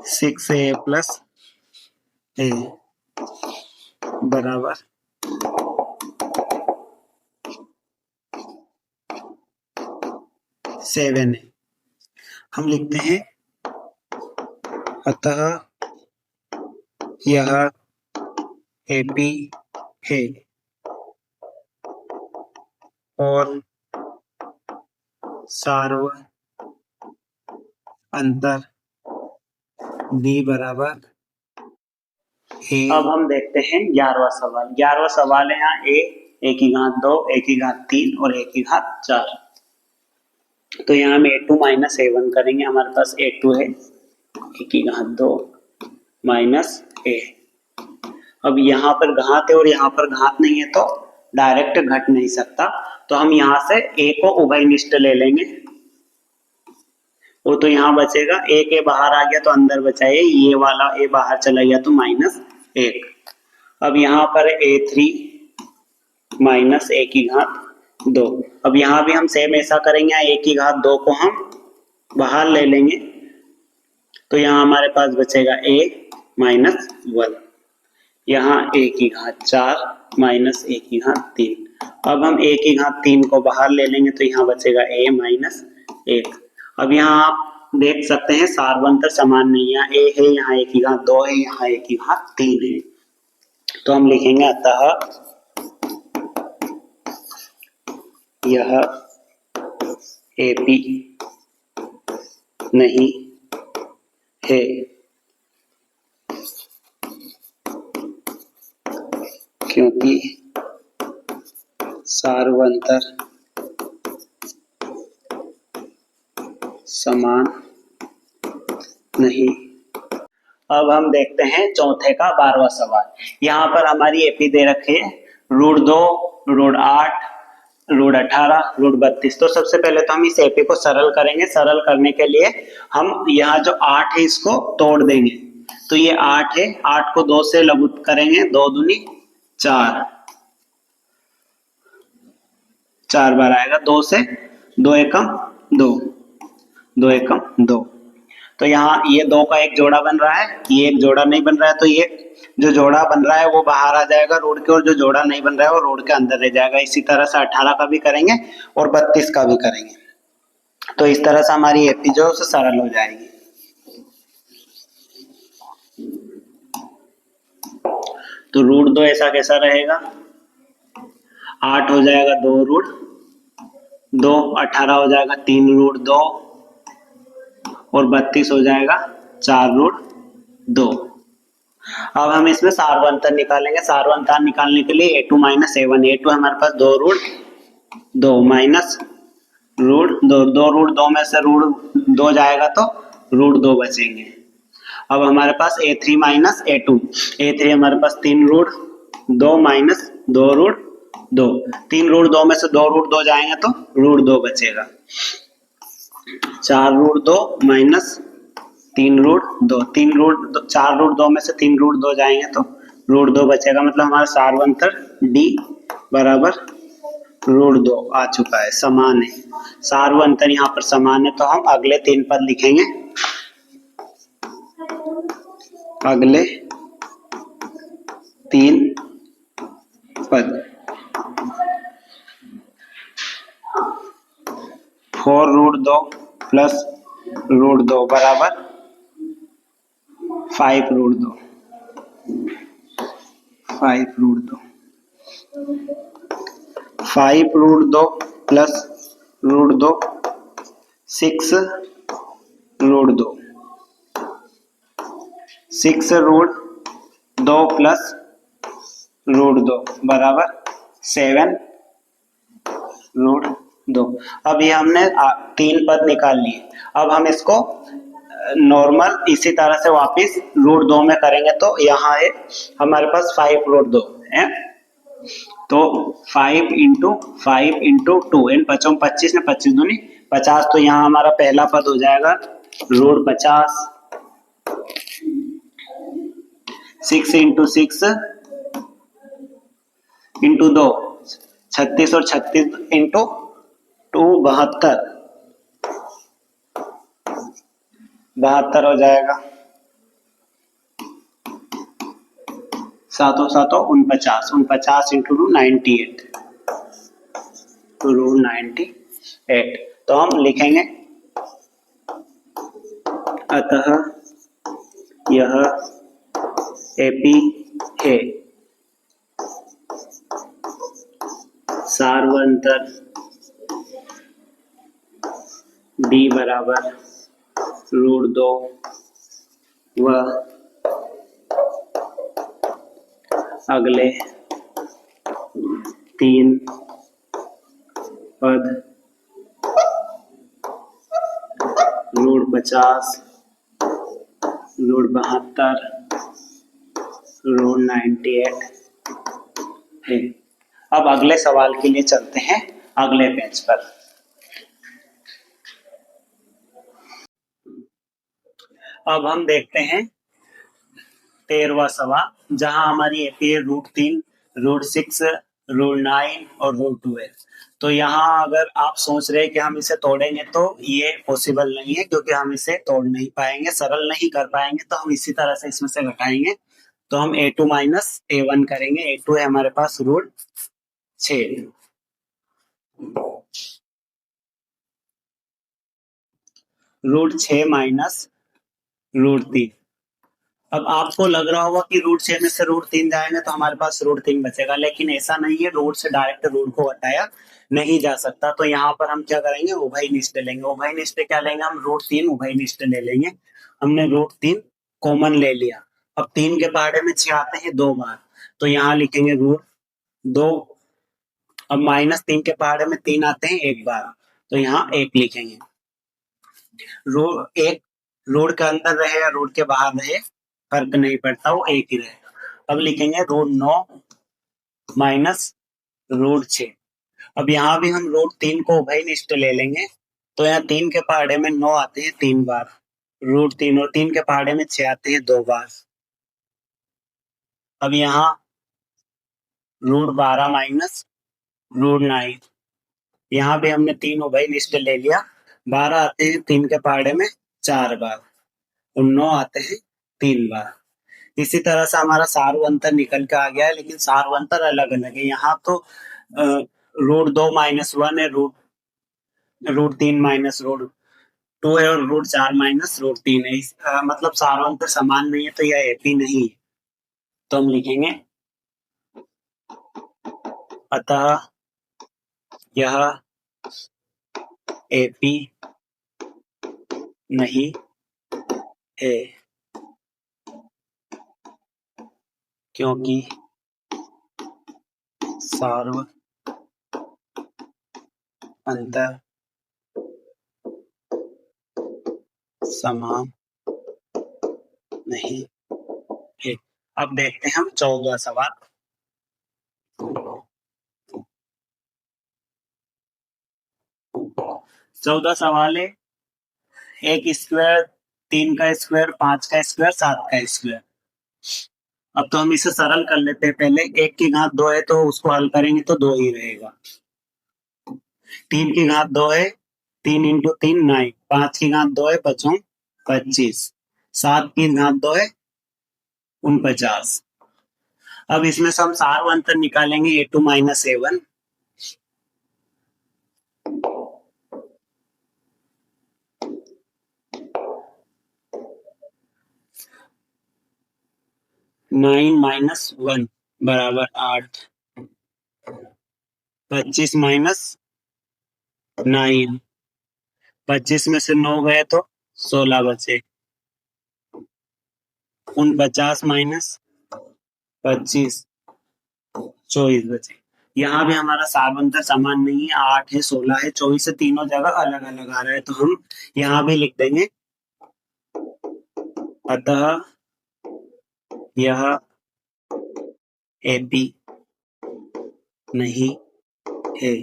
6A + A बराबर 7 है। हम लिखते हैं अतः यह एपी है और सार्वंतर B बराबर है। अब हम देखते हैं 11वां सवाल। 11वां सवाल है यहाँ A की घात 2, A की घात 3 और A की घात 4। तो यहाँ हम A2 - A1 करेंगे। हमारे पास A2 है A की घात 2 - A। अब यहाँ पर घात है और यहाँ पर घात नहीं है, तो डायरेक्ट घट नहीं सकता, तो हम यहाँ से A को उभयनिष्ठ ले लेंगे। वो तो यहाँ बचेगा, एक ए बाहर आ गया तो अंदर बचा है, ये वाला ए बाहर चला गया तो -1। अब यहाँ पर A3 - A की घात 2। अब यहाँ भी हम सेम ऐसा करेंगे, A की घात 2 को हम बाहर ले लेंगे, तो यहाँ हमारे पास बचेगा A - 1। यहाँ A की घात 4 - A की घात 3। अब हम a की घात 3 को बाहर ले लेंगे तो यहाँ बचेगा a माइनस 1। अब यहाँ आप देख सकते हैं सार्वंतर समान नहीं है, a है यहाँ a की घात 2 है, यहाँ a की घात 3 है। तो हम लिखेंगे अतः यह AP नहीं है, क्योंकि सार्वंतर समान नहीं। अब हम देखते हैं चौथे का 12वां सवाल। यहाँ पर हमारी एपी दे रखी है √2, √8, √18, √32। तो सबसे पहले तो हम इस एपी को सरल करेंगे। सरल करने के लिए हम यहाँ जो 8 है इसको तोड़ देंगे। तो ये 8 है, 8 को 2 से लघु करेंगे, 2 दूनी 4, 4 बार आएगा, 2 से 2 एकम 2, 2 एकम 2। तो यहाँ ये 2 का एक जोड़ा बन रहा है, ये एक जोड़ा नहीं बन रहा है, तो ये जो जोड़ा बन रहा है वो बाहर आ जाएगा रोड के, और जो जोड़ा नहीं बन रहा है वो रोड के अंदर रह जाएगा। इसी तरह से 18 का भी करेंगे और 32 का भी करेंगे। तो इस तरह से हमारी एपी जो है सरल हो जाएगी। तो √2 ऐसा कैसा रहेगा, 8 हो जाएगा 2√2, 18 हो जाएगा 3√2 और 32 हो जाएगा 4√2। अब हम इसमें सार्वंतर निकालेंगे। सार्वंतर निकालने के लिए a2 माइनस a1, a2 हमारे पास 2√2 माइनस √2, 2√2 में से √2 जाएगा तो √2 बचेंगे। अब हमारे पास a3 माइनस a2, a3 हमारे पास 3√2 माइनस 2√2, 3√2 में से 2√2 जाएंगे तो √2 बचेगा। 4√2 माइनस 3√2, 4√2 में से 3√2 जाएंगे तो √2 बचेगा। मतलब हमारा सार्वंतर D बराबर √2 आ चुका है, समान है। सार्वंतर यहाँ पर समान है, तो हम अगले 3 पद लिखेंगे। अगले 3 पद 4√2 प्लस √2 बराबर 5√2, 5√2, 5√2 प्लस √2 6√2, 6√2 प्लस √2 बराबर 7√2। अब ये हमने 3 पद निकाल लिए। अब हम इसको नॉर्मल इसी तरह से वापस √2 में करेंगे। तो यहाँ है हमारे पास 5√2 है, तो 5 × 5 × 2 इन 5 25 ने 25 दूनी 50। तो यहाँ हमारा पहला पद हो जाएगा √50, 6 × 6 × 2 36 और 36 × 2 72, 72 हो जाएगा। 7 और 7 49, 49 × 2 98, 98। तो हम लिखेंगे अतः यह एपी है, सार्वंतर D बराबर √2 व अगले 3 पद √50, √72, √98 है। अब अगले सवाल के लिए चलते हैं अगले पेज पर। अब हम देखते हैं 13वां सवाल, जहां हमारी एपी है √3, √6, √9 और √12। तो यहाँ अगर आप सोच रहे हैं कि हम इसे तोड़ेंगे तो ये पॉसिबल नहीं है, क्योंकि हम इसे तोड़ नहीं पाएंगे, सरल नहीं कर पाएंगे। तो हम इसी तरह से इसमें से घटाएंगे। तो हम a2 माइनस a1 करेंगे। a2 है हमारे पास √6, √6 माइनस √3। अब आपको लग रहा होगा कि √6 में से √3 जाएंगे तो हमारे पास √3 बचेगा, लेकिन ऐसा नहीं है। रूट से डायरेक्ट रूट को हटाया नहीं जा सकता, तो यहाँ पर हम क्या करेंगे, उभयनिष्ठ लेंगे। उभयनिष्ठ क्या लेंगे हम, √3 उभयनिष्ठ ले लेंगे। हमने √3 कॉमन ले लिया। अब 3 के पहाड़े में 6 आते हैं 2 बार, तो यहाँ लिखेंगे √2। अब -3 के पहाड़े में 3 आते हैं 1 बार, तो यहाँ 1 लिखेंगे। एक रोड के अंदर रहे या रोड के बाहर रहे फर्क नहीं पड़ता, वो एक ही रहेगा। अब लिखेंगे √9 माइनस √6। अब यहाँ भी हम √3 को उभयनिष्ठ ले लेंगे, तो यहाँ 3 के पहाड़े में 9 आते हैं 3 बार, √3, और 3 के पहाड़े में 6 आते हैं 2 बार। अब यहाँ √12 माइनस √9, यहाँ भी हमने 3 उभयनिष्ठ ले लिया। 12 आते हैं 3 के पहाड़े में 4 बार, और 9 आते हैं 3 बार। इसी तरह से हमारा सार्वंतर निकल के आ गया है, लेकिन सार्वंतर अलग अलग है। यहाँ तो √2 माइनस 1 है, √3 माइनस √2 है, और √4 माइनस √3 है। मतलब सार्वंतर समान नहीं है, तो यह एपी नहीं है। तो हम लिखेंगे अतः यह एपी नहीं है, क्योंकि सार्वंतर समान नहीं है। अब देखते हैं हम 14वां सवाल। 14 सवाल है, 1 स्क्वायर, 3 का स्क्वायर, 5 का स्क्वायर, 7 का स्क्वायर। अब तो हम इसे सरल कर लेते हैं। पहले 1 की घात 2 है, तो उसको हल करेंगे तो 2 ही रहेगा। 3 की घात 2 है, 3 इंटू 3 9। 5 की घात 2 है, 5 25। 7 की घात 2 है 49। अब इसमें से हम सार्वंतर निकालेंगे a2 माइनस a1। 9 माइनस 1 बराबर 8। 25 माइनस 9, 25 में से 9 गए तो 16 बचे। 49 माइनस 25, 24 बचे। यहाँ भी हमारा सार्वंतर समान नहीं है, 8 है 16 है 24 है, तीनों जगह अलग अलग आ रहा है, तो हम यहाँ भी लिख देंगे अतः यह एपी नहीं है,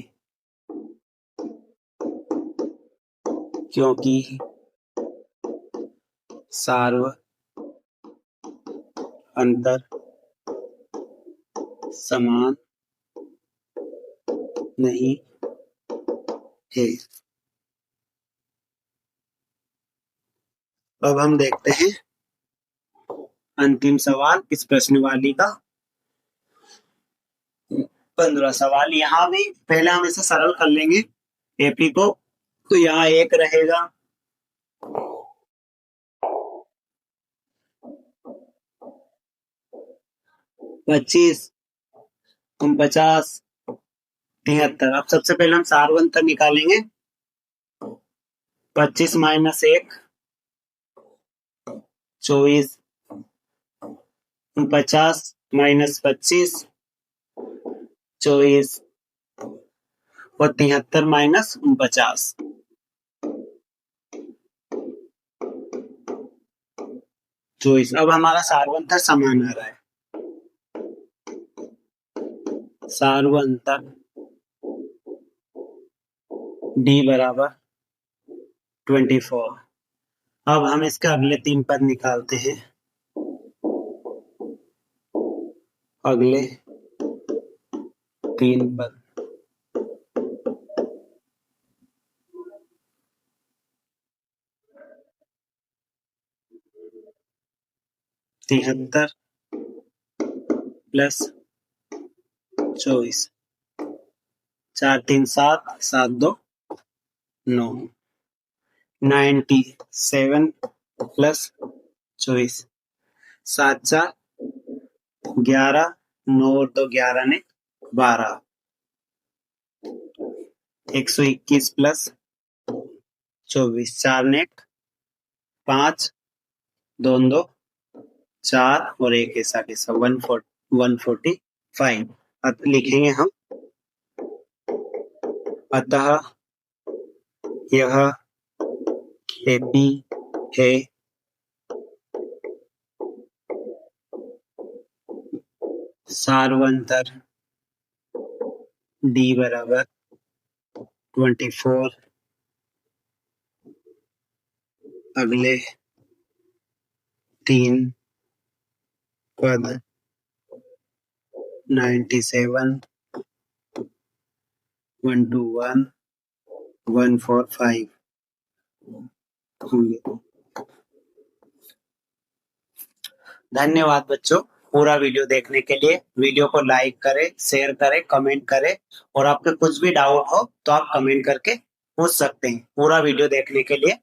क्योंकि सार्वंतर समान नहीं है। अब हम देखते हैं अंतिम सवाल इस प्रश्नवाली का, 15 सवाल। यहाँ भी पहले हम इसे सरल कर लेंगे एपी को, तो यहाँ 1 रहेगा, 25, 49, 73। अब सबसे पहले हम सार्वंतर निकालेंगे। 25 माइनस 1 24, 49 माइनस 25 24, और 73 माइनस 49 24। अब हमारा सार्वंतर समान आ रहा है। सार्वंतर d बराबर 24। अब हम इसके अगले 3 पद निकालते हैं। अगले 3 पद, तिहत्तर प्लस 24 4 3 7 7 2 9 97 प्लस 24 7 4 11 9 और 2 11 ने 12 121 प्लस 24 4 ने 5 2 2 4 और 1 ऐसा 145 अब लिखेंगे हम अतः यह एपी है सार्वंतर डी बराबर 24 अगले 3 पद 97 121 145 होंगे। धन्यवाद बच्चों पूरा वीडियो देखने के लिए। वीडियो को लाइक करें, शेयर करें, कमेंट करें और आपके कुछ भी डाउट हो तो आप कमेंट करके पूछ सकते हैं। पूरा वीडियो देखने के लिए